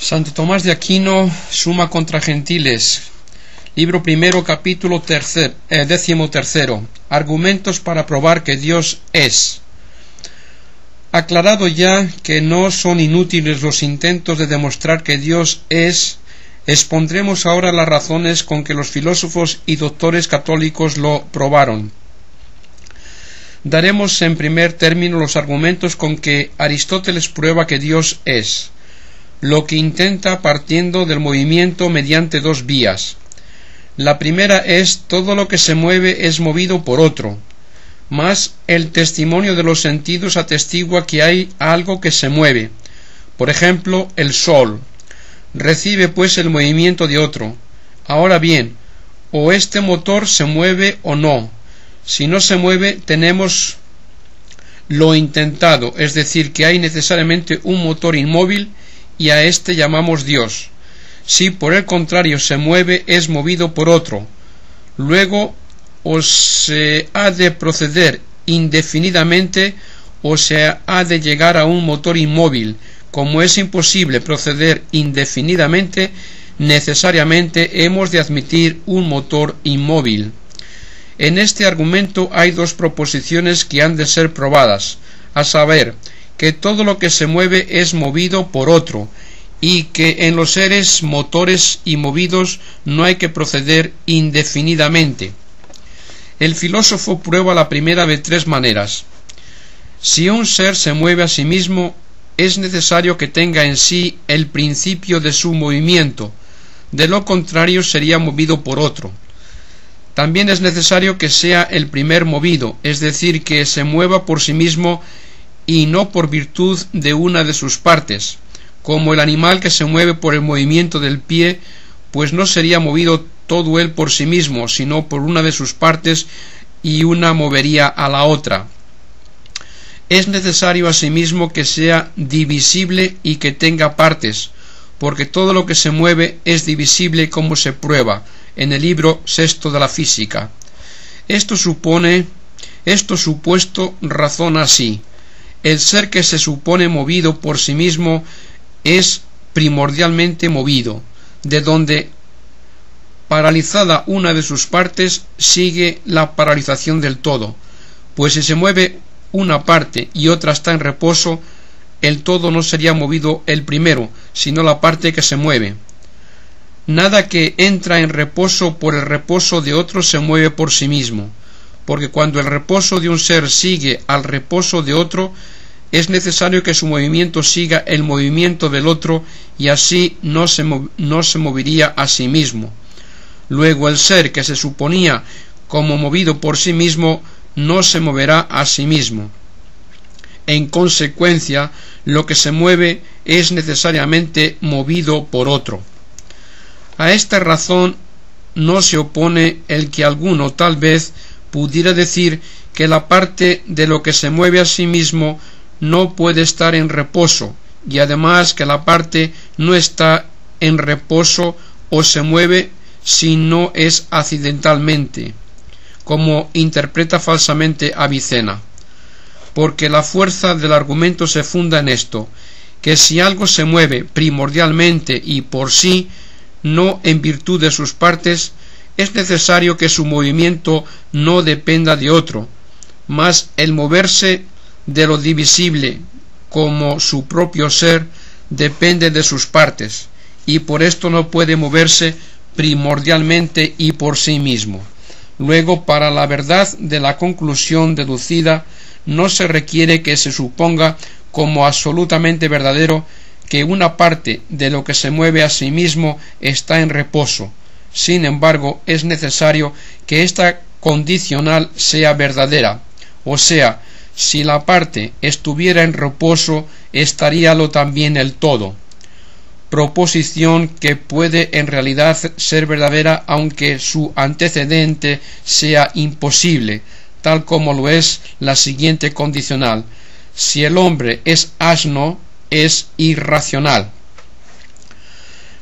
Santo Tomás de Aquino, Suma contra Gentiles, libro primero, capítulo 13, argumentos para probar que Dios es. Aclarado ya que no son inútiles los intentos de demostrar que Dios es, expondremos ahora las razones con que los filósofos y doctores católicos lo probaron. Daremos en primer término los argumentos con que Aristóteles prueba que Dios es, lo que intenta partiendo del movimiento mediante dos vías. La primera es: todo lo que se mueve es movido por otro, mas el testimonio de los sentidos atestigua que hay algo que se mueve. Por ejemplo, el sol recibe pues el movimiento de otro. Ahora bien, o este motor se mueve o no. Si no se mueve, tenemos lo intentado, es decir, que hay necesariamente un motor inmóvil y a este llamamos Dios. Si por el contrario se mueve, es movido por otro. Luego, o se ha de proceder indefinidamente o se ha de llegar a un motor inmóvil. Como es imposible proceder indefinidamente, necesariamente hemos de admitir un motor inmóvil. En este argumento hay dos proposiciones que han de ser probadas, a saber, que todo lo que se mueve es movido por otro, y que en los seres motores y movidos no hay que proceder indefinidamente. El filósofo prueba la primera de tres maneras. Si un ser se mueve a sí mismo, es necesario que tenga en sí el principio de su movimiento, de lo contrario sería movido por otro. También es necesario que sea el primer movido, es decir, que se mueva por sí mismo y no por virtud de una de sus partes, como el animal que se mueve por el movimiento del pie, pues no sería movido todo él por sí mismo, sino por una de sus partes, y una movería a la otra. Es necesario asimismo que sea divisible y que tenga partes, porque todo lo que se mueve es divisible, como se prueba en el libro sexto de la física. Esto supuesto razona así: el ser que se supone movido por sí mismo es primordialmente movido, de donde, paralizada una de sus partes, sigue la paralización del todo, pues si se mueve una parte y otra está en reposo, el todo no sería movido el primero, sino la parte que se mueve. Nada que entra en reposo por el reposo de otro se mueve por sí mismo, porque cuando el reposo de un ser sigue al reposo de otro, es necesario que su movimiento siga el movimiento del otro, y así no se movería a sí mismo. Luego el ser que se suponía como movido por sí mismo no se moverá a sí mismo. En consecuencia, lo que se mueve es necesariamente movido por otro. A esta razón no se opone el que alguno tal vez pudiera decir que la parte de lo que se mueve a sí mismo no puede estar en reposo, y además que la parte no está en reposo o se mueve si no es accidentalmente, como interpreta falsamente Avicena. Porque la fuerza del argumento se funda en esto, que si algo se mueve primordialmente y por sí, no en virtud de sus partes, es necesario que su movimiento no dependa de otro, mas el moverse de lo divisible, como su propio ser, depende de sus partes, y por esto no puede moverse primordialmente y por sí mismo. Luego, para la verdad de la conclusión deducida, no se requiere que se suponga como absolutamente verdadero que una parte de lo que se mueve a sí mismo está en reposo. Sin embargo, es necesario que esta condicional sea verdadera, o sea, si la parte estuviera en reposo, estaríalo también el todo. Proposición que puede en realidad ser verdadera, aunque su antecedente sea imposible, tal como lo es la siguiente condicional: si el hombre es asno, es irracional.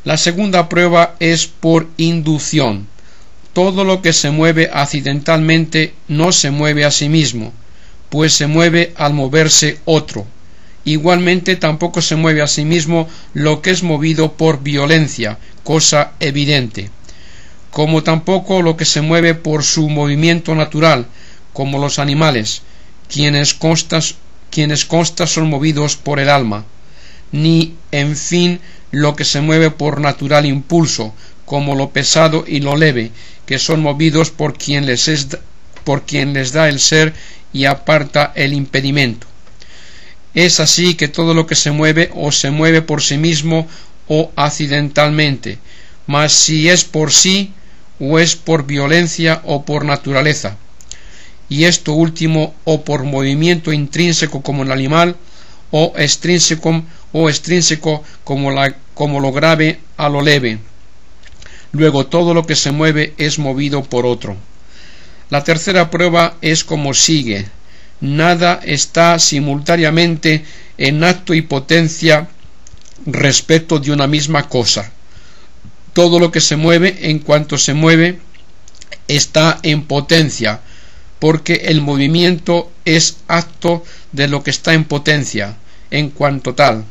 La segunda prueba es por inducción. Todo lo que se mueve accidentalmente no se mueve a sí mismo, pues se mueve al moverse otro, Igualmente tampoco se mueve a sí mismo lo que es movido por violencia, cosa evidente, como tampoco lo que se mueve por su movimiento natural, como los animales, quienes consta son movidos por el alma, ni, en fin, lo que se mueve por natural impulso, como lo pesado y lo leve, que son movidos por quien les da el ser y aparta el impedimento. Es así que todo lo que se mueve o se mueve por sí mismo o accidentalmente, mas si es por sí, o es por violencia o por naturaleza, y esto último o por movimiento intrínseco como el animal, o extrínseco como lo grave a lo leve. Luego todo lo que se mueve es movido por otro. La tercera prueba es como sigue: nada está simultáneamente en acto y potencia respecto de una misma cosa. Todo lo que se mueve, en cuanto se mueve, está en potencia, porque el movimiento es acto de lo que está en potencia, en cuanto tal.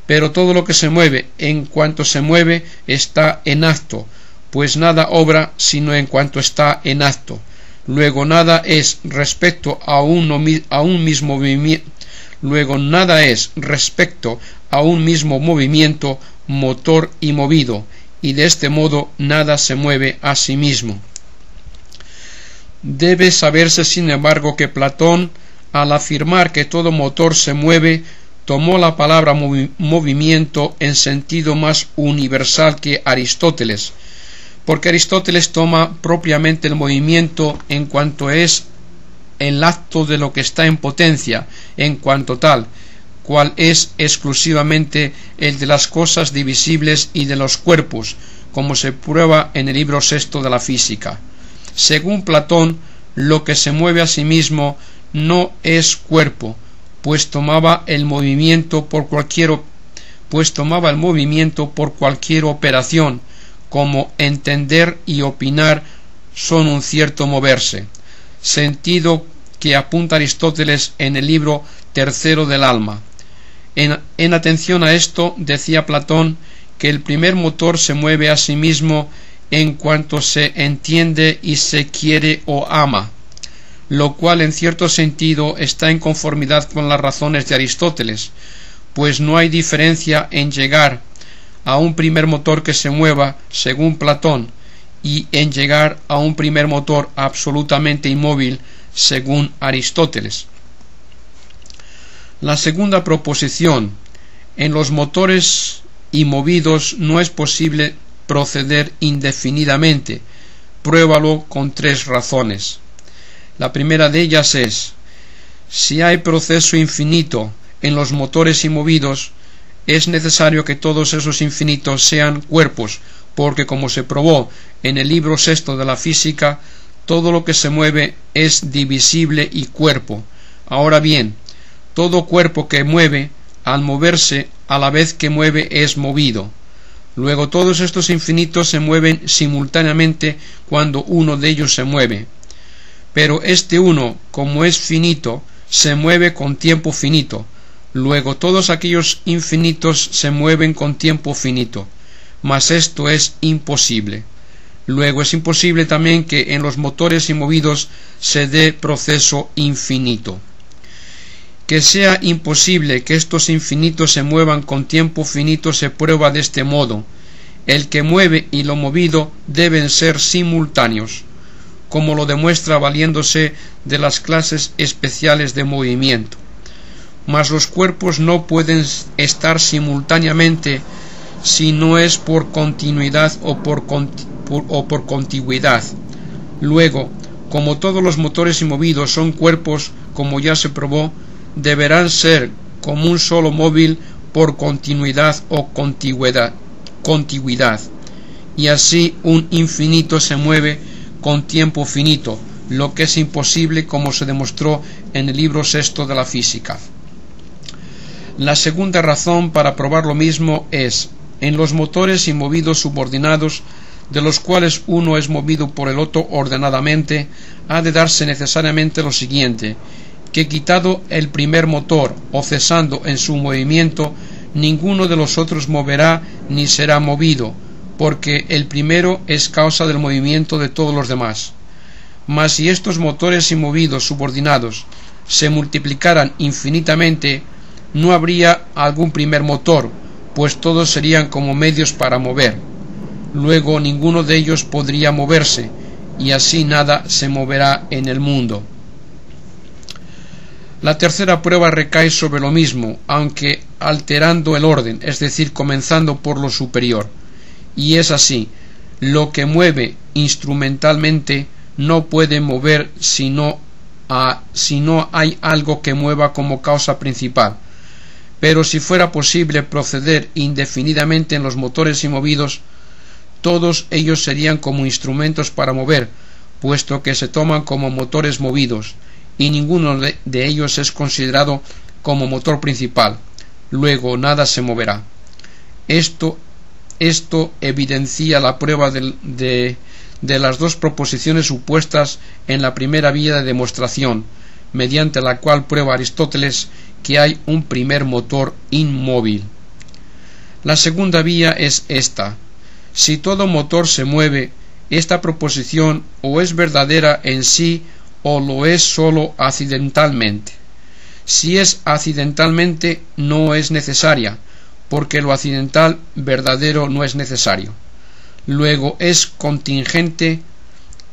Pero todo lo que se mueve, en cuanto se mueve, está en acto, pues nada obra sino en cuanto está en acto. Luego nada es respecto a un mismo movimiento motor y movido, y de este modo nada se mueve a sí mismo. Debe saberse, sin embargo, que Platón, al afirmar que todo motor se mueve, tomó la palabra movimiento en sentido más universal que Aristóteles, porque Aristóteles toma propiamente el movimiento en cuanto es el acto de lo que está en potencia, en cuanto tal, cual es exclusivamente el de las cosas divisibles y de los cuerpos, como se prueba en el libro sexto de la Física. Según Platón, lo que se mueve a sí mismo no es cuerpo, pues tomaba el movimiento por cualquier operación, como entender y opinar son un cierto moverse, sentido que apunta Aristóteles en el libro tercero del Alma. En atención a esto, decía Platón que el primer motor se mueve a sí mismo en cuanto se entiende y se quiere o ama, lo cual en cierto sentido está en conformidad con las razones de Aristóteles, pues no hay diferencia en llegar a un primer motor que se mueva, según Platón, y en llegar a un primer motor absolutamente inmóvil, según Aristóteles. La segunda proposición: en los motores y movidos no es posible proceder indefinidamente. Pruébalo con 3 razones. La primera de ellas es: si hay proceso infinito en los motores y movidos, es necesario que todos esos infinitos sean cuerpos, porque, como se probó en el libro sexto de la Física, todo lo que se mueve es divisible y cuerpo. Ahora bien, todo cuerpo que mueve, al moverse, a la vez que mueve, es movido. Luego todos estos infinitos se mueven simultáneamente cuando uno de ellos se mueve. Pero este uno, como es finito, se mueve con tiempo finito. Luego todos aquellos infinitos se mueven con tiempo finito. Mas esto es imposible. Luego es imposible también que en los motores y movidos se dé proceso infinito. Que sea imposible que estos infinitos se muevan con tiempo finito se prueba de este modo: el que mueve y lo movido deben ser simultáneos, como lo demuestra valiéndose de las clases especiales de movimiento. Mas los cuerpos no pueden estar simultáneamente si no es por continuidad o por contigüidad. Luego, como todos los motores y movidos son cuerpos, como ya se probó, deberán ser como un solo móvil por continuidad o contigüidad, y así un infinito se mueve con tiempo finito, lo que es imposible, como se demostró en el libro sexto de la Física. La segunda razón para probar lo mismo es: en los motores y movidos subordinados, de los cuales uno es movido por el otro ordenadamente, ha de darse necesariamente lo siguiente: que quitado el primer motor o cesando en su movimiento, ninguno de los otros moverá ni será movido, porque el primero es causa del movimiento de todos los demás. Mas si estos motores y movidos subordinados se multiplicaran infinitamente, no habría algún primer motor, pues todos serían como medios para mover. Luego ninguno de ellos podría moverse, y así nada se moverá en el mundo. La tercera prueba recae sobre lo mismo, aunque alterando el orden, es decir, comenzando por lo superior. Y es así: lo que mueve instrumentalmente no puede mover si no hay algo que mueva como causa principal. Pero si fuera posible proceder indefinidamente en los motores y movidos, todos ellos serían como instrumentos para mover, puesto que se toman como motores movidos, y ninguno de ellos es considerado como motor principal. Luego nada se moverá. Esto evidencia la prueba de las dos proposiciones supuestas en la primera vía de demostración, mediante la cual prueba Aristóteles que hay un primer motor inmóvil. La segunda vía es esta: si todo motor se mueve, esta proposición o es verdadera en sí o lo es sólo accidentalmente. Si es accidentalmente, no es necesaria, porque lo accidental verdadero no es necesario. Luego es contingente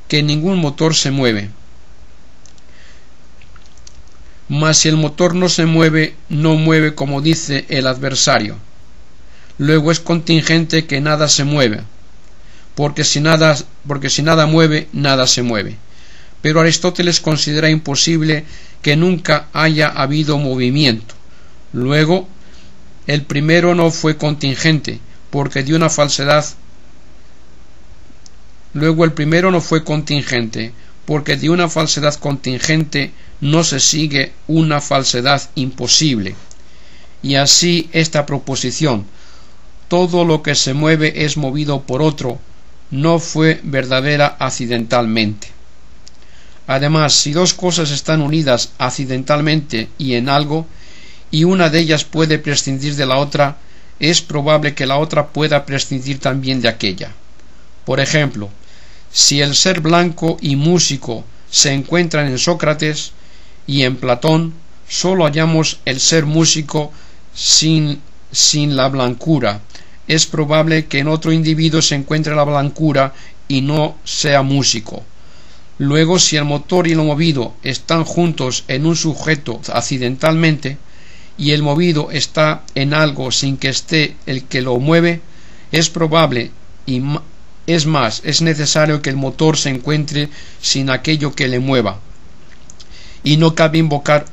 que ningún motor se mueve. Mas si el motor no se mueve, no mueve como dice el adversario. Luego es contingente que nada se mueve, porque si nada mueve, nada se mueve. Pero Aristóteles considera imposible que nunca haya habido movimiento. Luego, el primero no fue contingente, porque de una falsedad contingente no se sigue una falsedad imposible. Y así esta proposición: todo lo que se mueve es movido por otro, no fue verdadera accidentalmente. Además, si dos cosas están unidas accidentalmente y en algo, y una de ellas puede prescindir de la otra, es probable que la otra pueda prescindir también de aquella. Por ejemplo, si el ser blanco y músico se encuentran en Sócrates y en Platón, sólo hallamos el ser músico sin la blancura. Es probable que en otro individuo se encuentre la blancura y no sea músico. Luego, si el motor y lo movido están juntos en un sujeto accidentalmente, y el movido está en algo sin que esté el que lo mueve, es probable, y es más, es necesario que el motor se encuentre sin aquello que le mueva. Y no cabe invocar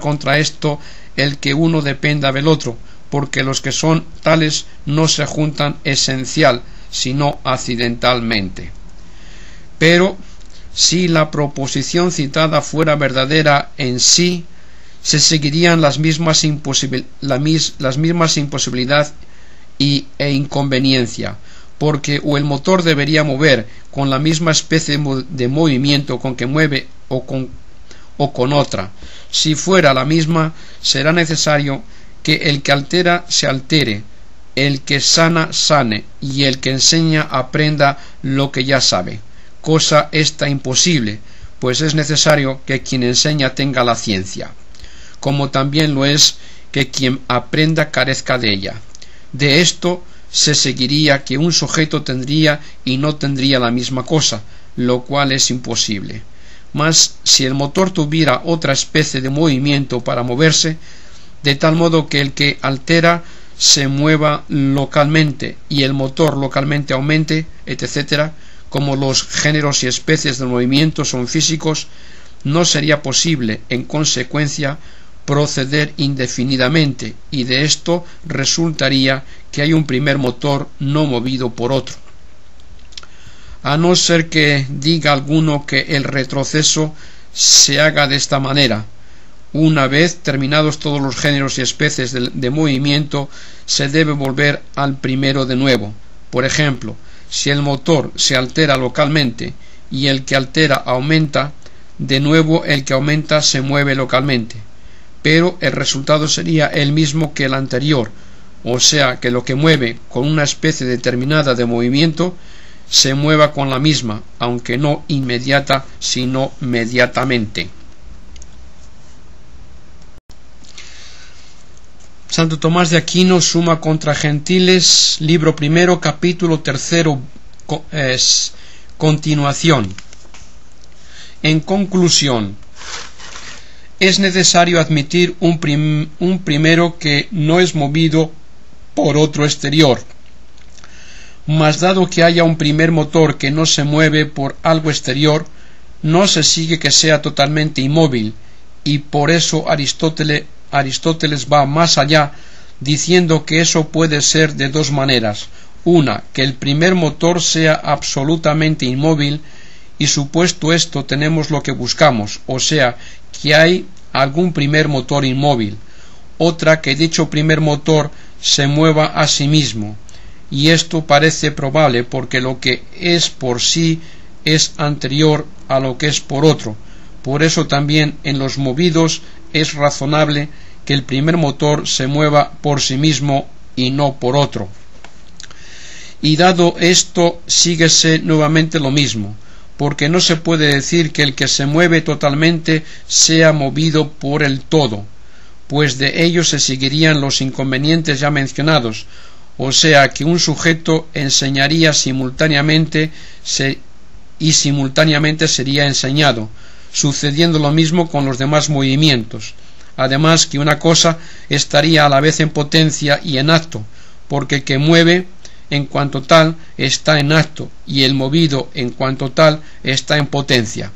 contra esto el que uno dependa del otro, porque los que son tales no se juntan esencial, sino accidentalmente. Pero si la proposición citada fuera verdadera en sí, se seguirían las mismas imposibilidad e inconveniencia, porque o el motor debería mover con la misma especie de movimiento con que mueve o con otra. Si fuera la misma, será necesario que el que altera se altere, el que sana sane, y el que enseña aprenda lo que ya sabe. Cosa esta imposible, pues es necesario que quien enseña tenga la ciencia, como también lo es que quien aprenda carezca de ella. De esto se seguiría que un sujeto tendría y no tendría la misma cosa, lo cual es imposible. Mas si el motor tuviera otra especie de movimiento para moverse, de tal modo que el que altera se mueva localmente y el motor localmente aumente, etc., como los géneros y especies del movimiento son físicos, no sería posible, en consecuencia, proceder indefinidamente, y de esto resultaría que hay un primer motor no movido por otro. A no ser que diga alguno que el retroceso se haga de esta manera: una vez terminados todos los géneros y especies de movimiento, se debe volver al primero de nuevo. Por ejemplo, si el motor se altera localmente y el que altera aumenta, De nuevo, el que aumenta se mueve localmente, pero el resultado sería el mismo que el anterior, o sea que lo que mueve con una especie determinada de movimiento se mueva con la misma, aunque no inmediata, sino mediatamente. Santo Tomás de Aquino, Summa contra Gentiles, libro primero, capítulo tercero, continuación. En conclusión, es necesario admitir un primero que no es movido por otro exterior. Mas dado que haya un primer motor que no se mueve por algo exterior, no se sigue que sea totalmente inmóvil, y por eso Aristóteles va más allá, diciendo que eso puede ser de dos maneras: una, que el primer motor sea absolutamente inmóvil, y supuesto esto tenemos lo que buscamos, o sea, que hay algún primer motor inmóvil; otra, que dicho primer motor se mueva a sí mismo, y esto parece probable porque lo que es por sí es anterior a lo que es por otro. Por eso también en los movidos es razonable que el primer motor se mueva por sí mismo y no por otro. Y dado esto, síguese nuevamente lo mismo, porque no se puede decir que el que se mueve totalmente sea movido por el todo, pues de ello se seguirían los inconvenientes ya mencionados, o sea que un sujeto enseñaría simultáneamente y simultáneamente sería enseñado, sucediendo lo mismo con los demás movimientos. Además que una cosa estaría a la vez en potencia y en acto, porque el que mueve en cuanto tal está en acto y el movido en cuanto tal está en potencia.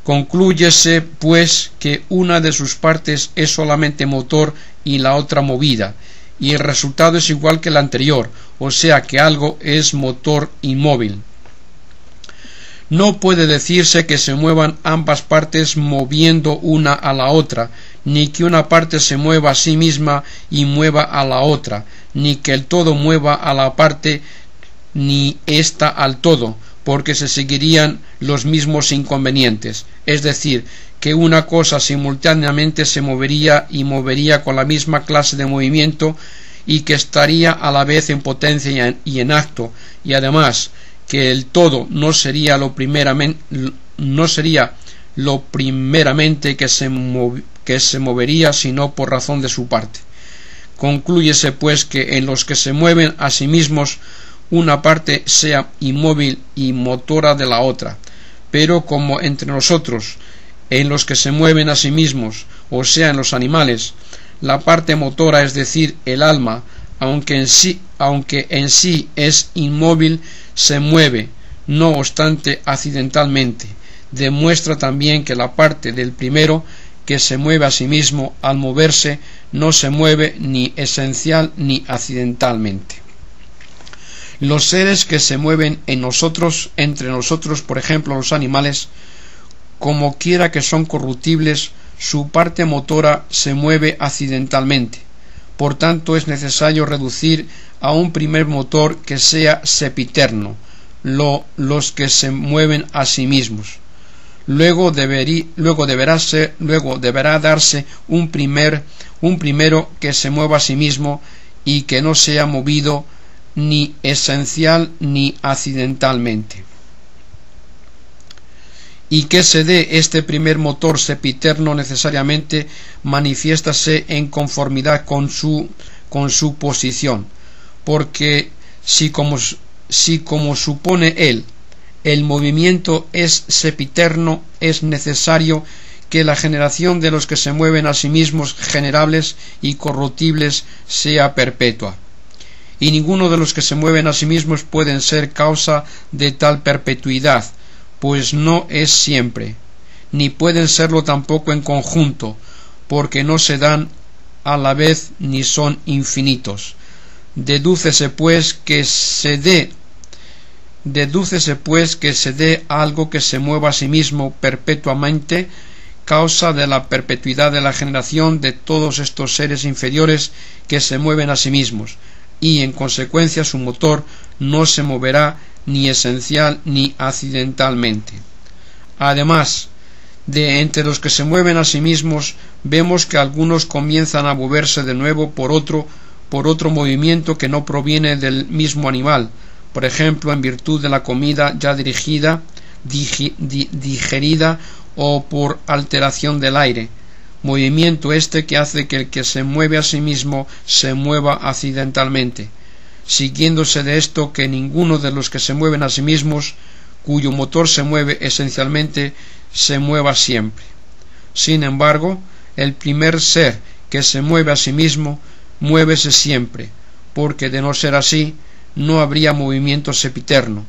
Conclúyese pues que una de sus partes es solamente motor y la otra movida, y el resultado es igual que el anterior, o sea que algo es motor inmóvil. No puede decirse que se muevan ambas partes moviendo una a la otra, ni que una parte se mueva a sí misma y mueva a la otra, ni que el todo mueva a la parte, ni ésta al todo, porque se seguirían los mismos inconvenientes, es decir, que una cosa simultáneamente se movería y movería con la misma clase de movimiento, y que estaría a la vez en potencia y en acto, y además que el todo no sería lo primeramente que se movería, sino por razón de su parte. Conclúyese pues que en los que se mueven a sí mismos una parte sea inmóvil y motora de la otra, pero como entre nosotros, en los que se mueven a sí mismos, o sea en los animales, la parte motora, es decir, el alma, aunque en sí es inmóvil, se mueve, no obstante accidentalmente, demuestra también que la parte del primero que se mueve a sí mismo al moverse no se mueve ni esencial ni accidentalmente. Los seres que se mueven en nosotros, entre nosotros, por ejemplo los animales, como quiera que son corruptibles, su parte motora se mueve accidentalmente. Por tanto es necesario reducir a un primer motor que sea sempiterno, los que se mueven a sí mismos. Luego deberá darse un primero que se mueva a sí mismo y que no sea movido ni esencial ni accidentalmente. Y que se dé este primer motor sempiterno necesariamente manifiéstase en conformidad con su posición, porque si como supone él, el movimiento es sempiterno, es necesario que la generación de los que se mueven a sí mismos generables y corruptibles sea perpetua. Y ninguno de los que se mueven a sí mismos pueden ser causa de tal perpetuidad, pues no es siempre, ni pueden serlo tampoco en conjunto, porque no se dan a la vez ni son infinitos. Dedúcese pues que se dé algo que se mueva a sí mismo perpetuamente, causa de la perpetuidad de la generación de todos estos seres inferiores que se mueven a sí mismos, y en consecuencia su motor no se moverá ni esencial ni accidentalmente. Además, De entre los que se mueven a sí mismos, vemos que algunos comienzan a moverse de nuevo por otro movimiento que no proviene del mismo animal, por ejemplo, en virtud de la comida ya digerida o por alteración del aire. Movimiento este que hace que el que se mueve a sí mismo se mueva accidentalmente, siguiéndose de esto que ninguno de los que se mueven a sí mismos, cuyo motor se mueve esencialmente, se mueva siempre. Sin embargo, el primer ser que se mueve a sí mismo, muévese siempre, porque de no ser así, no habría movimiento sempiterno,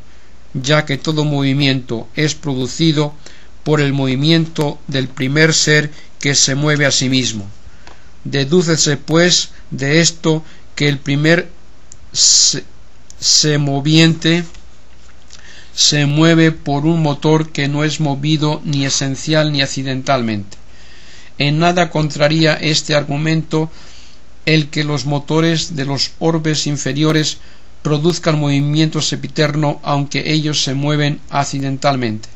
ya que todo movimiento es producido por el movimiento del primer ser que se mueve a sí mismo. Dedúcese, pues, de esto que el primer se moviente se mueve por un motor que no es movido ni esencial ni accidentalmente. En nada contraría este argumento el que los motores de los orbes inferiores produzcan movimiento sempiterno aunque ellos se mueven accidentalmente,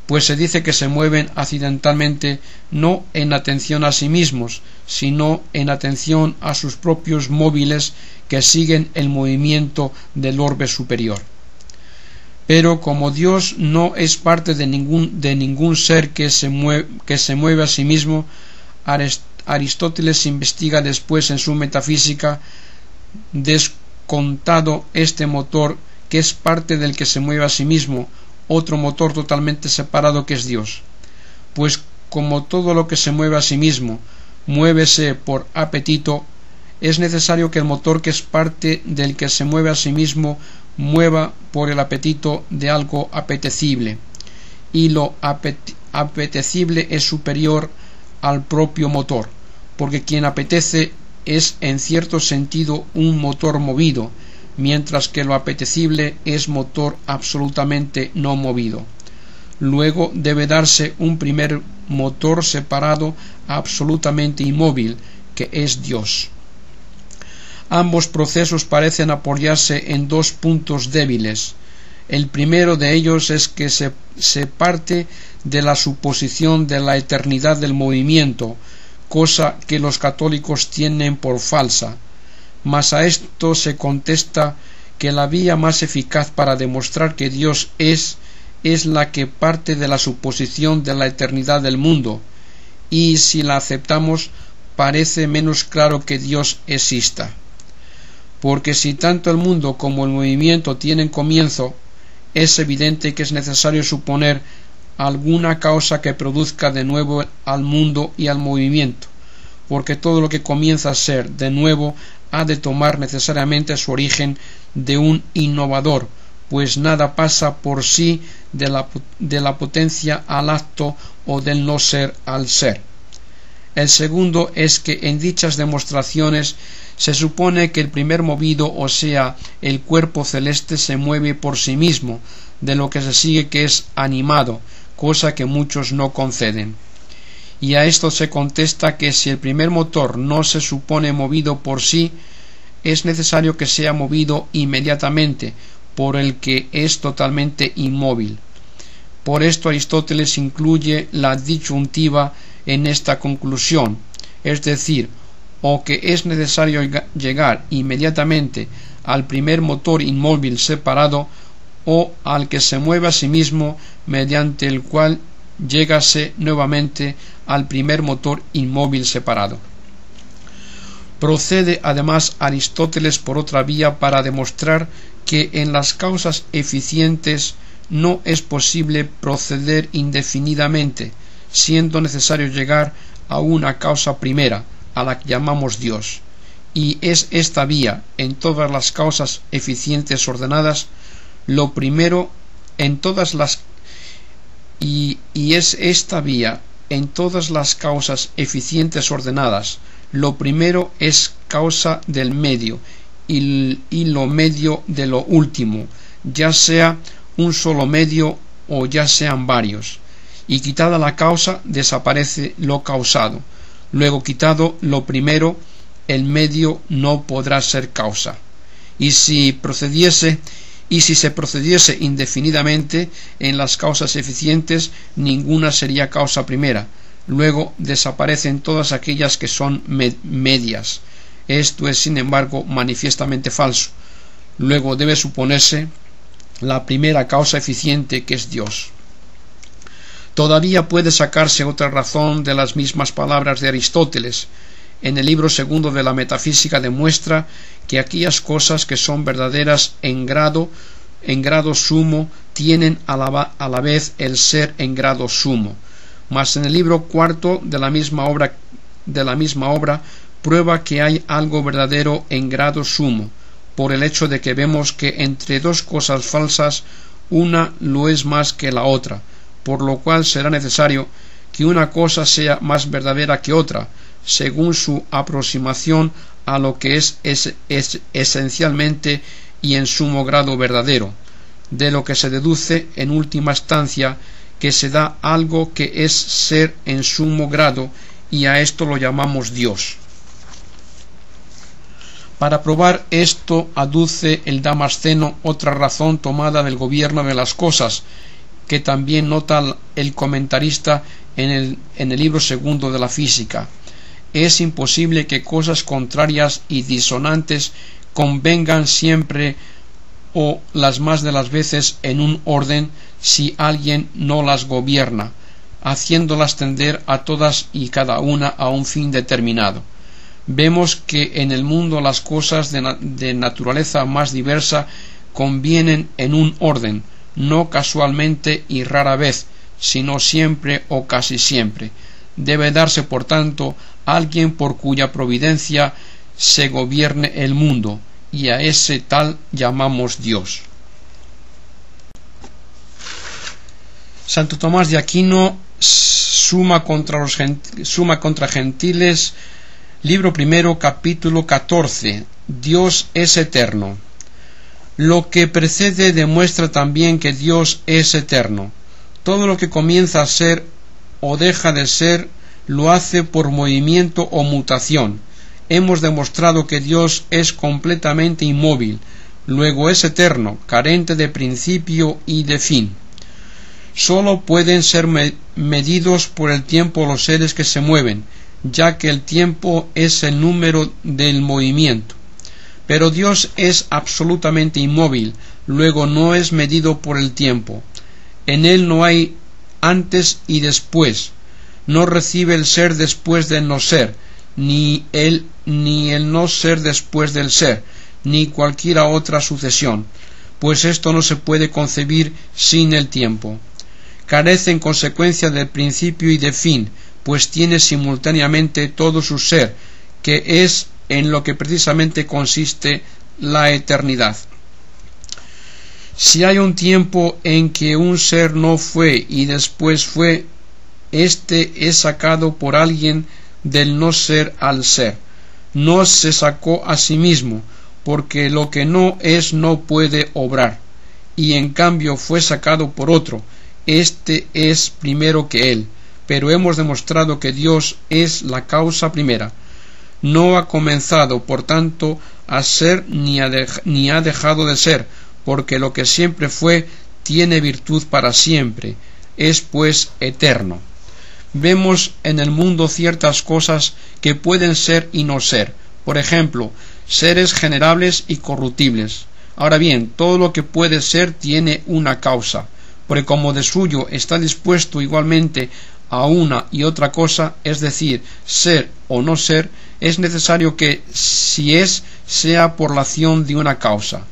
pues se dice que se mueven accidentalmente no en atención a sí mismos, sino en atención a sus propios móviles que siguen el movimiento del orbe superior. Pero como Dios no es parte de ningún ser que se mueve a sí mismo, Aristóteles investiga después en su metafísica, descontado este motor que es parte del que se mueve a sí mismo, otro motor totalmente separado que es Dios. Pues como todo lo que se mueve a sí mismo muévese por apetito, es necesario que el motor que es parte del que se mueve a sí mismo mueva por el apetito de algo apetecible, y lo apetecible es superior al propio motor, porque quien apetece es en cierto sentido un motor movido, mientras que lo apetecible es motor absolutamente no movido. Luego debe darse un primer motor separado absolutamente inmóvil, que es Dios. Ambos procesos parecen apoyarse en dos puntos débiles. El primero de ellos es que se parte de la suposición de la eternidad del movimiento, cosa que los católicos tienen por falsa. Mas a esto se contesta que la vía más eficaz para demostrar que Dios es la que parte de la suposición de la eternidad del mundo, y si la aceptamos parece menos claro que Dios exista. Porque si tanto el mundo como el movimiento tienen comienzo, es evidente que es necesario suponer alguna causa que produzca de nuevo al mundo y al movimiento, porque todo lo que comienza a ser de nuevo ha de tomar necesariamente su origen de un innovador, pues nada pasa por sí de la potencia al acto o del no ser al ser. El segundo es que en dichas demostraciones se supone que el primer movido, o sea, el cuerpo celeste, se mueve por sí mismo, de lo que se sigue que es animado, cosa que muchos no conceden. Y a esto se contesta que si el primer motor no se supone movido por sí, es necesario que sea movido inmediatamente por el que es totalmente inmóvil. Por esto Aristóteles incluye la disyuntiva en esta conclusión, es decir, o que es necesario llegar inmediatamente al primer motor inmóvil separado, o al que se mueve a sí mismo, mediante el cual llegase nuevamente al primer motor inmóvil separado. Procede además Aristóteles por otra vía para demostrar que en las causas eficientes no es posible proceder indefinidamente, siendo necesario llegar a una causa primera, a la que llamamos Dios, y es esta vía en todas las causas eficientes ordenadas lo primero en todas las es esta vía en todas las causas eficientes ordenadas lo primero es causa del medio y lo medio de lo último, ya sea un solo medio o ya sean varios, y quitada la causa desaparece lo causado. Luego, quitado lo primero, el medio no podrá ser causa. Y si procediese y si se procediese indefinidamente en las causas eficientes, ninguna sería causa primera. Luego desaparecen todas aquellas que son medias. Esto es, sin embargo, manifiestamente falso. Luego debe suponerse la primera causa eficiente, que es Dios. Todavía puede sacarse otra razón de las mismas palabras de Aristóteles. En el libro segundo de la Metafísica demuestra que aquellas cosas que son verdaderas en grado sumo tienen a la vez el ser en grado sumo. Mas en el libro cuarto de la misma obra prueba que hay algo verdadero en grado sumo, por el hecho de que vemos que entre dos cosas falsas una lo es más que la otra, por lo cual será necesario que una cosa sea más verdadera que otra, según su aproximación a lo que es esencialmente y en sumo grado verdadero, de lo que se deduce en última instancia que se da algo que es ser en sumo grado, y a esto lo llamamos Dios. Para probar esto aduce el Damasceno otra razón tomada del gobierno de las cosas, que también nota el comentarista en el libro segundo de la Física. Es imposible que cosas contrarias y disonantes convengan siempre o las más de las veces en un orden si alguien no las gobierna, haciéndolas tender a todas y cada una a un fin determinado. Vemos que en el mundo las cosas de naturaleza más diversa convienen en un orden, no casualmente y rara vez, sino siempre o casi siempre. Debe darse, por tanto, alguien por cuya providencia se gobierne el mundo, y a ese tal llamamos Dios. Santo Tomás de Aquino, Suma contra Gentiles, libro primero, capítulo 14. Dios es eterno. Lo que precede demuestra también que Dios es eterno. Todo lo que comienza a ser o deja de ser lo hace por movimiento o mutación. Hemos demostrado que Dios es completamente inmóvil, luego es eterno, carente de principio y de fin. Sólo pueden ser medidos por el tiempo los seres que se mueven, ya que el tiempo es el número del movimiento. Pero Dios es absolutamente inmóvil, luego no es medido por el tiempo. En él no hay antes y después. No recibe el ser después del no ser, ni el no ser después del ser, ni cualquiera otra sucesión, pues esto no se puede concebir sin el tiempo. Carece en consecuencia del principio y de fin, pues tiene simultáneamente todo su ser, que es en lo que precisamente consiste la eternidad. Si hay un tiempo en que un ser no fue y después fue, este es sacado por alguien del no ser al ser. No se sacó a sí mismo, porque lo que no es no puede obrar, y en cambio fue sacado por otro. Este es primero que él, pero hemos demostrado que Dios es la causa primera. No ha comenzado, por tanto, a ser ni ha dejado de ser, porque lo que siempre fue tiene virtud para siempre, es pues eterno. Vemos en el mundo ciertas cosas que pueden ser y no ser, por ejemplo, seres generables y corruptibles. Ahora bien, todo lo que puede ser tiene una causa, porque como de suyo está dispuesto igualmente a una y otra cosa, es decir, ser o no ser, es necesario que, si es, sea por la acción de una causa.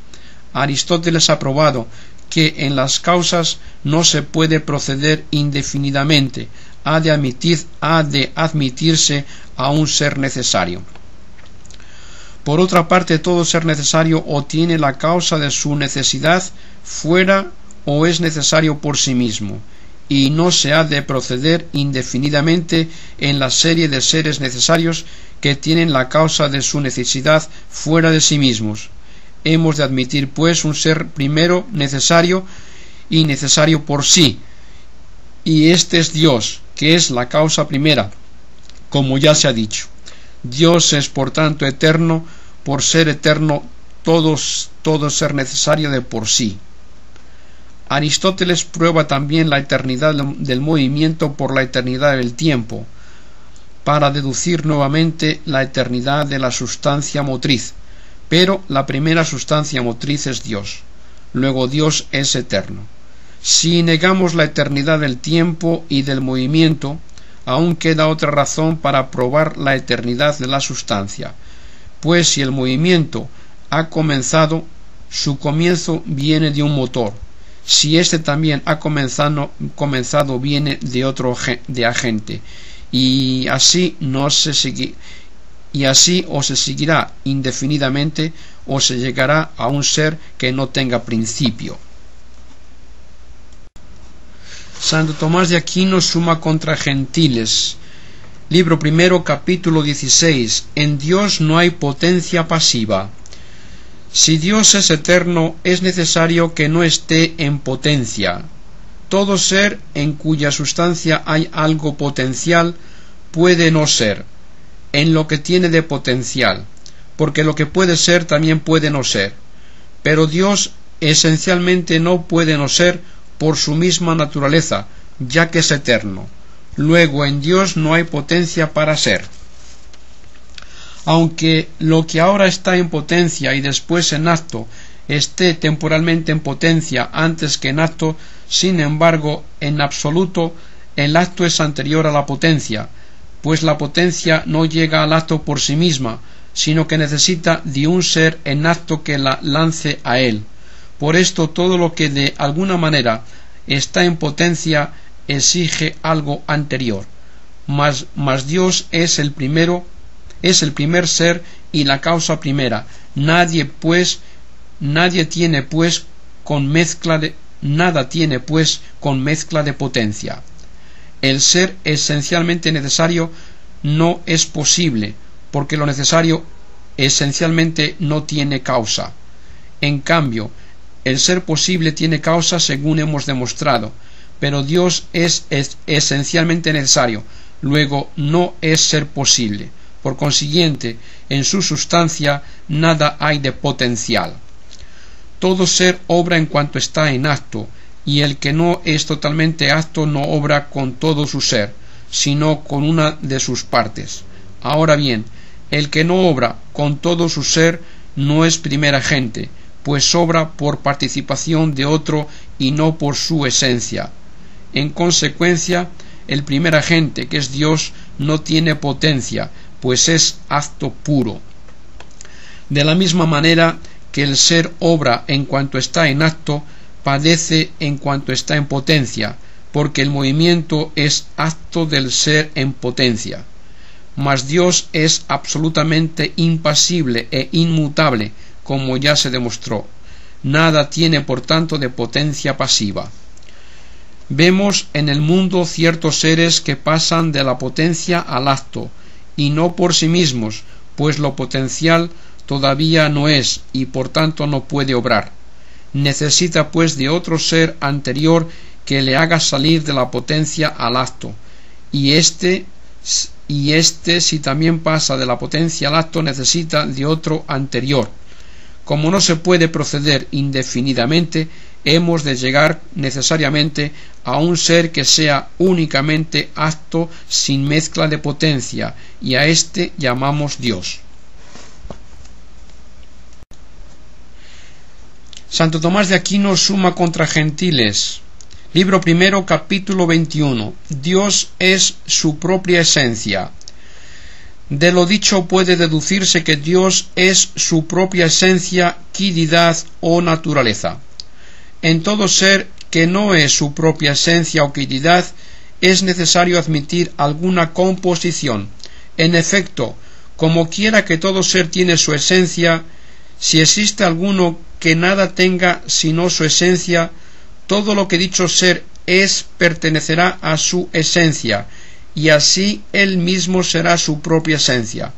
Aristóteles ha probado que en las causas no se puede proceder indefinidamente, ha de admitirse a un ser necesario. Por otra parte, todo ser necesario o tiene la causa de su necesidad fuera o es necesario por sí mismo, y no se ha de proceder indefinidamente en la serie de seres necesarios que tienen la causa de su necesidad fuera de sí mismos. Hemos de admitir, pues, un ser primero necesario y necesario por sí, y este es Dios, que es la causa primera, como ya se ha dicho. Dios es, por tanto, eterno, por ser eterno todo ser necesario de por sí. Aristóteles prueba también la eternidad del movimiento por la eternidad del tiempo, para deducir nuevamente la eternidad de la sustancia motriz, pero la primera sustancia motriz es Dios. Luego Dios es eterno. Si negamos la eternidad del tiempo y del movimiento, aún queda otra razón para probar la eternidad de la sustancia, pues si el movimiento ha comenzado, su comienzo viene de un motor. Si éste también ha comenzado viene de otro agente, y así o se seguirá indefinidamente o se llegará a un ser que no tenga principio. Santo Tomás de Aquino, Summa contra Gentiles, libro primero, capítulo 16. En Dios no hay potencia pasiva. Si Dios es eterno, es necesario que no esté en potencia. Todo ser en cuya sustancia hay algo potencial puede no ser, en lo que tiene de potencial, porque lo que puede ser también puede no ser. Pero Dios esencialmente no puede no ser por su misma naturaleza, ya que es eterno. Luego en Dios no hay potencia para ser. Aunque lo que ahora está en potencia y después en acto esté temporalmente en potencia antes que en acto, sin embargo, en absoluto, el acto es anterior a la potencia, pues la potencia no llega al acto por sí misma, sino que necesita de un ser en acto que la lance a él. Por esto todo lo que de alguna manera está en potencia exige algo anterior. Mas Dios es el primer ser y la causa primera. Nada tiene pues con mezcla de potencia. El ser esencialmente necesario no es posible, porque lo necesario esencialmente no tiene causa. En cambio, el ser posible tiene causa, según hemos demostrado, pero Dios es esencialmente necesario, luego no es ser posible. Por consiguiente, en su sustancia nada hay de potencial. Todo ser obra en cuanto está en acto, y el que no es totalmente acto no obra con todo su ser, sino con una de sus partes. Ahora bien, el que no obra con todo su ser no es primer agente, pues obra por participación de otro y no por su esencia. En consecuencia, el primer agente, que es Dios, no tiene potencia, pues es acto puro. De la misma manera que el ser obra en cuanto está en acto, padece en cuanto está en potencia, porque el movimiento es acto del ser en potencia. Mas Dios es absolutamente impasible e inmutable, como ya se demostró. Nada tiene por tanto de potencia pasiva. Vemos en el mundo ciertos seres que pasan de la potencia al acto, y no por sí mismos, pues lo potencial todavía no es, y por tanto no puede obrar. Necesita pues de otro ser anterior que le haga salir de la potencia al acto, y este si también pasa de la potencia al acto necesita de otro anterior. Como no se puede proceder indefinidamente, hemos de llegar necesariamente a un ser que sea únicamente acto sin mezcla de potencia, y a este llamamos Dios. Santo Tomás de Aquino, Summa contra Gentiles, libro primero, capítulo 21. Dios es su propia esencia. De lo dicho puede deducirse que Dios es su propia esencia, quiddidad o naturaleza. En todo ser que no es su propia esencia o quiddidad, es necesario admitir alguna composición. En efecto, como quiera que todo ser tiene su esencia, si existe alguno que nada tenga sino su esencia, todo lo que dicho ser es pertenecerá a su esencia, y así él mismo será su propia esencia.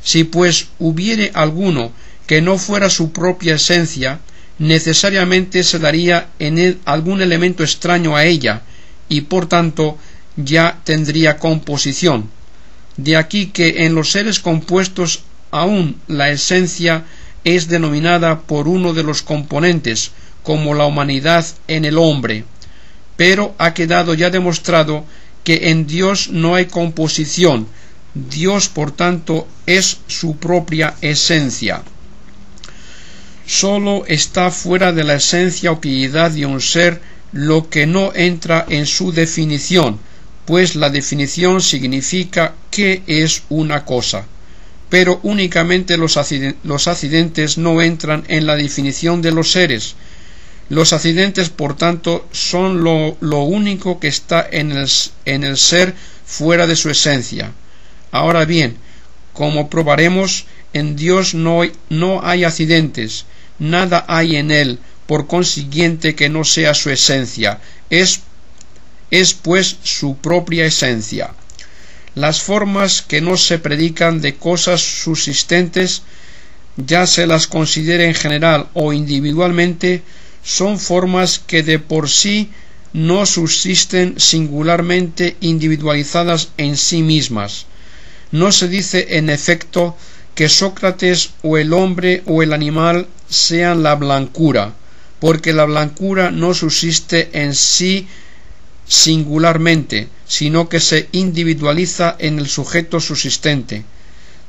Si pues hubiere alguno que no fuera su propia esencia, necesariamente se daría en él algún elemento extraño a ella, y por tanto ya tendría composición. De aquí que en los seres compuestos aún la esencia es denominada por uno de los componentes, como la humanidad en el hombre, pero ha quedado ya demostrado que en Dios no hay composición. Dios, por tanto, es su propia esencia. Sólo está fuera de la esencia o quiedad de un ser lo que no entra en su definición, pues la definición significa qué es una cosa. Pero únicamente los accidentes no entran en la definición de los seres. Los accidentes, por tanto, son lo único que está en el ser fuera de su esencia. Ahora bien, como probaremos, en Dios no hay accidentes, nada hay en él, por consiguiente que no sea su esencia, es pues su propia esencia. Las formas que no se predican de cosas subsistentes, ya se las considere en general o individualmente, son formas que de por sí no subsisten singularmente individualizadas en sí mismas. No se dice en efecto que Sócrates o el hombre o el animal sean la blancura, porque la blancura no subsiste en sí singularmente, sino que se individualiza en el sujeto subsistente.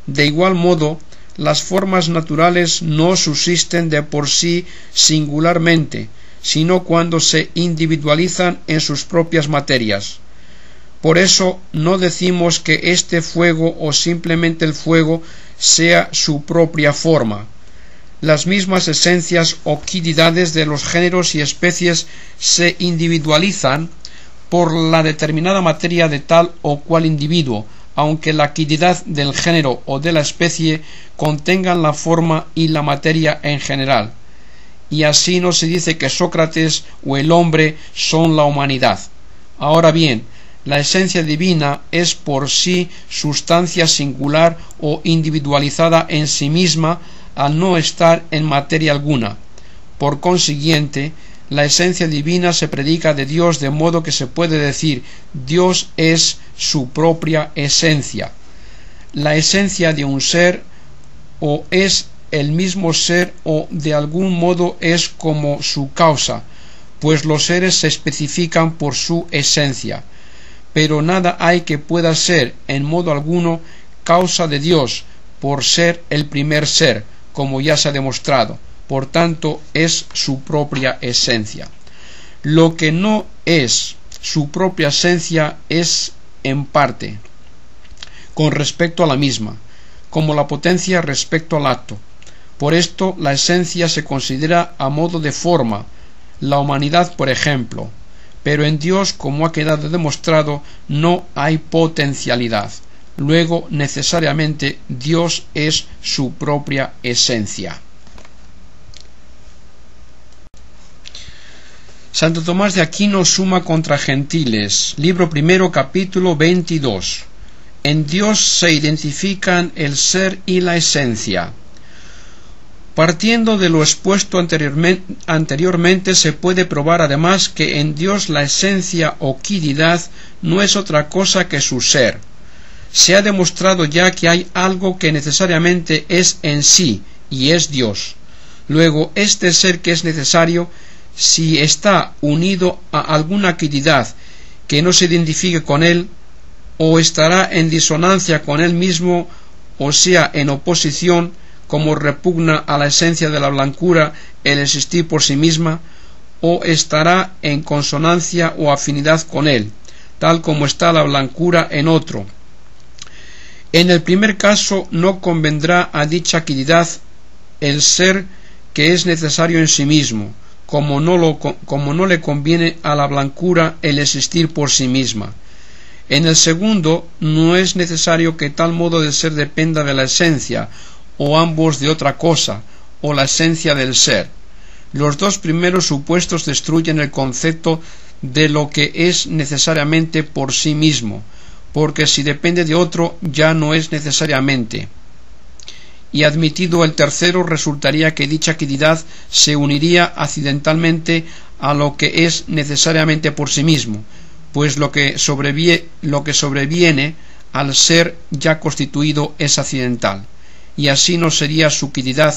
De igual modo, las formas naturales no subsisten de por sí singularmente, sino cuando se individualizan en sus propias materias. Por eso no decimos que este fuego o simplemente el fuego sea su propia forma. Las mismas esencias o quiedades de los géneros y especies se individualizan por la determinada materia de tal o cual individuo, aunque la quiedad del género o de la especie contengan la forma y la materia en general. Y así no se dice que Sócrates o el hombre son la humanidad. Ahora bien, la esencia divina es por sí sustancia singular o individualizada en sí misma al no estar en materia alguna. Por consiguiente, la esencia divina se predica de Dios de modo que se puede decir Dios es su propia esencia. La esencia de un ser o es el mismo ser o de algún modo es como su causa, pues los seres se especifican por su esencia. Pero nada hay que pueda ser en modo alguno causa de Dios por ser el primer ser, como ya se ha demostrado. Por tanto, es su propia esencia. Lo que no es su propia esencia es en parte, con respecto a la misma, como la potencia respecto al acto. Por esto, la esencia se considera a modo de forma, la humanidad, por ejemplo. Pero en Dios, como ha quedado demostrado, no hay potencialidad. Luego, necesariamente, Dios es su propia esencia. Santo Tomás de Aquino, Suma contra Gentiles, libro primero, capítulo 22. En Dios se identifican el ser y la esencia. Partiendo de lo expuesto anteriormente, se puede probar además que en Dios la esencia o quiedad no es otra cosa que su ser. Se ha demostrado ya que hay algo que necesariamente es en sí, y es Dios. Luego, este ser que es necesario, si está unido a alguna quiedad que no se identifique con él, o estará en disonancia con él mismo, o sea, en oposición, como repugna a la esencia de la blancura el existir por sí misma, o estará en consonancia o afinidad con él, tal como está la blancura en otro. En el primer caso no convendrá a dicha quiedad el ser que es necesario en sí mismo, como no le conviene a la blancura el existir por sí misma. En el segundo no es necesario que tal modo de ser dependa de la esencia, o ambos de otra cosa, o la esencia del ser. Los dos primeros supuestos destruyen el concepto de lo que es necesariamente por sí mismo, porque si depende de otro ya no es necesariamente. Y admitido el tercero, resultaría que dicha quiedad se uniría accidentalmente a lo que es necesariamente por sí mismo, pues lo que sobreviene al ser ya constituido es accidental, y así no sería su quiedad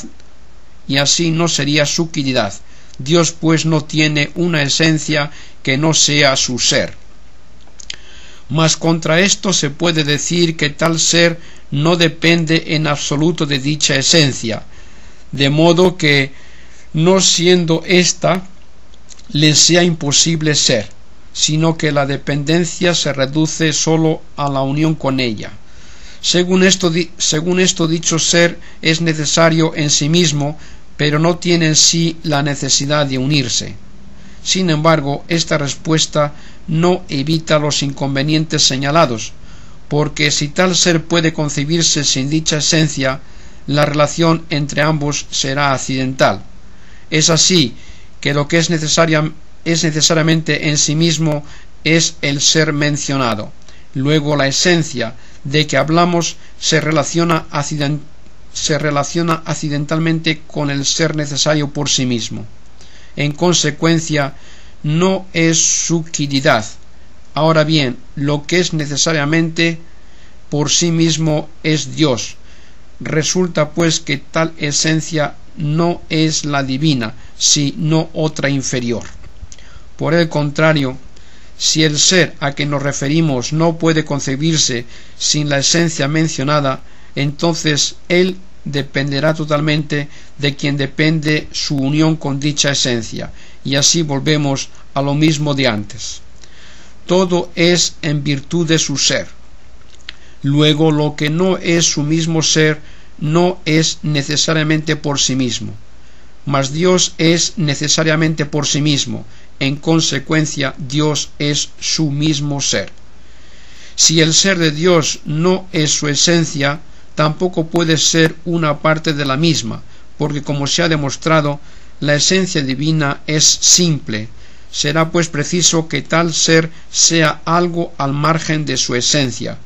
y así no sería su quiddidad. Dios pues no tiene una esencia que no sea su ser. Mas contra esto se puede decir que tal ser no depende en absoluto de dicha esencia, de modo que, no siendo ésta, le sea imposible ser, sino que la dependencia se reduce sólo a la unión con ella. Según esto, dicho ser es necesario en sí mismo, pero no tiene en sí la necesidad de unirse. Sin embargo, esta respuesta no evita los inconvenientes señalados, porque si tal ser puede concebirse sin dicha esencia, la relación entre ambos será accidental. Es así que lo que es necesariamente en sí mismo es el ser mencionado. Luego la esencia de que hablamos se relaciona accidentalmente con el ser necesario por sí mismo. En consecuencia, no es su quiddidad. Ahora bien, lo que es necesariamente por sí mismo es Dios. Resulta pues que tal esencia no es la divina, sino otra inferior. Por el contrario, si el ser a que nos referimos no puede concebirse sin la esencia mencionada, entonces él dependerá totalmente de quien depende su unión con dicha esencia, y así volvemos a lo mismo de antes. Todo es en virtud de su ser. Luego, lo que no es su mismo ser no es necesariamente por sí mismo, mas Dios es necesariamente por sí mismo. En consecuencia, Dios es su mismo ser. Si el ser de Dios no es su esencia, tampoco puede ser una parte de la misma, porque como se ha demostrado, la esencia divina es simple. Será pues preciso que tal ser sea algo al margen de su esencia,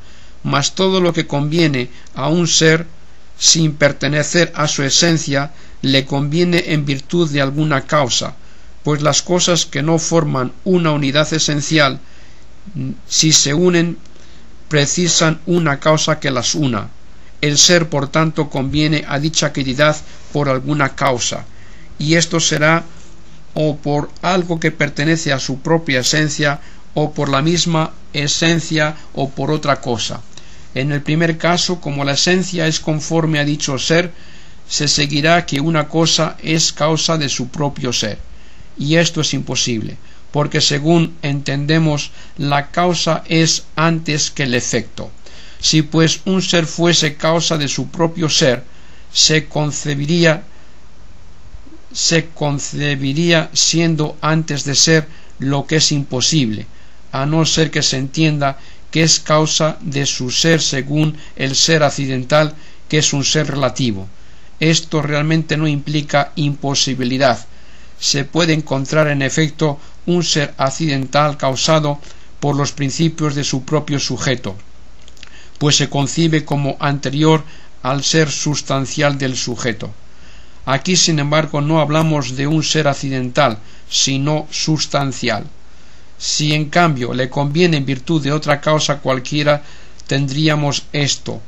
mas todo lo que conviene a un ser sin pertenecer a su esencia le conviene en virtud de alguna causa, pues las cosas que no forman una unidad esencial, si se unen, precisan una causa que las una. El ser, por tanto, conviene a dicha quiddidad por alguna causa, y esto será o por algo que pertenece a su propia esencia, o por la misma esencia, o por otra cosa. En el primer caso, como la esencia es conforme a dicho ser, se seguirá que una cosa es causa de su propio ser, y esto es imposible, porque según entendemos, la causa es antes que el efecto. Si pues un ser fuese causa de su propio ser, se concebiría siendo antes de ser, lo que es imposible, a no ser que se entienda que es causa de su ser según el ser accidental, que es un ser relativo. Esto realmente no implica imposibilidad. Se puede encontrar en efecto un ser accidental causado por los principios de su propio sujeto, pues se concibe como anterior al ser sustancial del sujeto. Aquí, sin embargo, no hablamos de un ser accidental, sino sustancial. Si en cambio le conviene en virtud de otra causa cualquiera, tendríamos esto: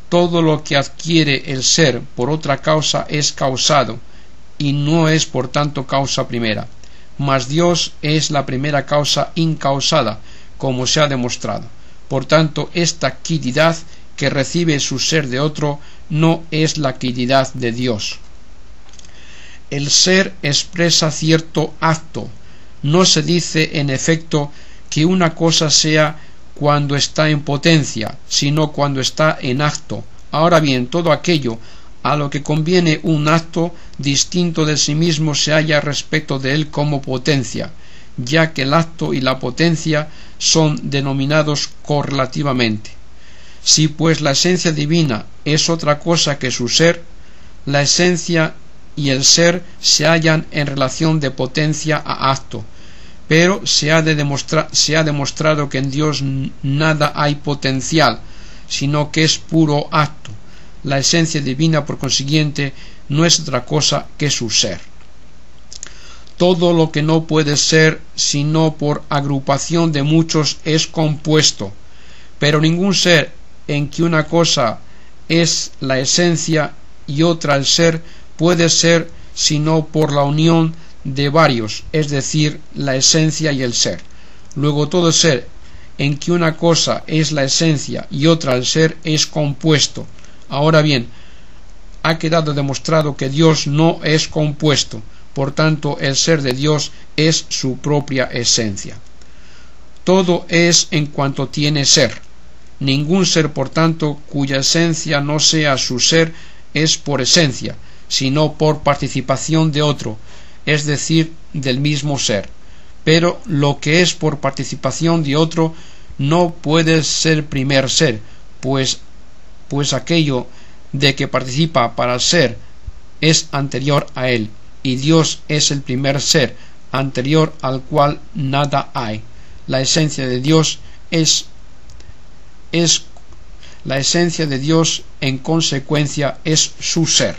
todo lo que adquiere el ser por otra causa es causado, y no es por tanto causa primera. Mas Dios es la primera causa incausada, como se ha demostrado. Por tanto, esta quiddidad que recibe su ser de otro no es la quiddidad de Dios. El ser expresa cierto acto. No se dice, en efecto, que una cosa sea cuando está en potencia, sino cuando está en acto. Ahora bien, todo aquello a lo que conviene un acto distinto de sí mismo se halla respecto de él como potencia, ya que el acto y la potencia son denominados correlativamente. Si pues la esencia divina es otra cosa que su ser, la esencia y el ser se hallan en relación de potencia a acto, pero se ha demostrado que en Dios nada hay potencial, sino que es puro acto. La esencia divina, por consiguiente, no es otra cosa que su ser. Todo lo que no puede ser sino por agrupación de muchos es compuesto, pero ningún ser en que una cosa es la esencia y otra el ser puede ser sino por la unión de varios, es decir, la esencia y el ser. Luego todo ser en que una cosa es la esencia y otra el ser es compuesto. Ahora bien, ha quedado demostrado que Dios no es compuesto, por tanto el ser de Dios es su propia esencia. Todo es en cuanto tiene ser. Ningún ser, por tanto, cuya esencia no sea su ser es por esencia, sino por participación de otro, es decir, del mismo ser. Pero lo que es por participación de otro no puede ser primer ser, pues aquello de que participa para ser es anterior a él, y Dios es el primer ser, anterior al cual nada hay. La esencia de Dios la esencia de Dios, en consecuencia, es su ser.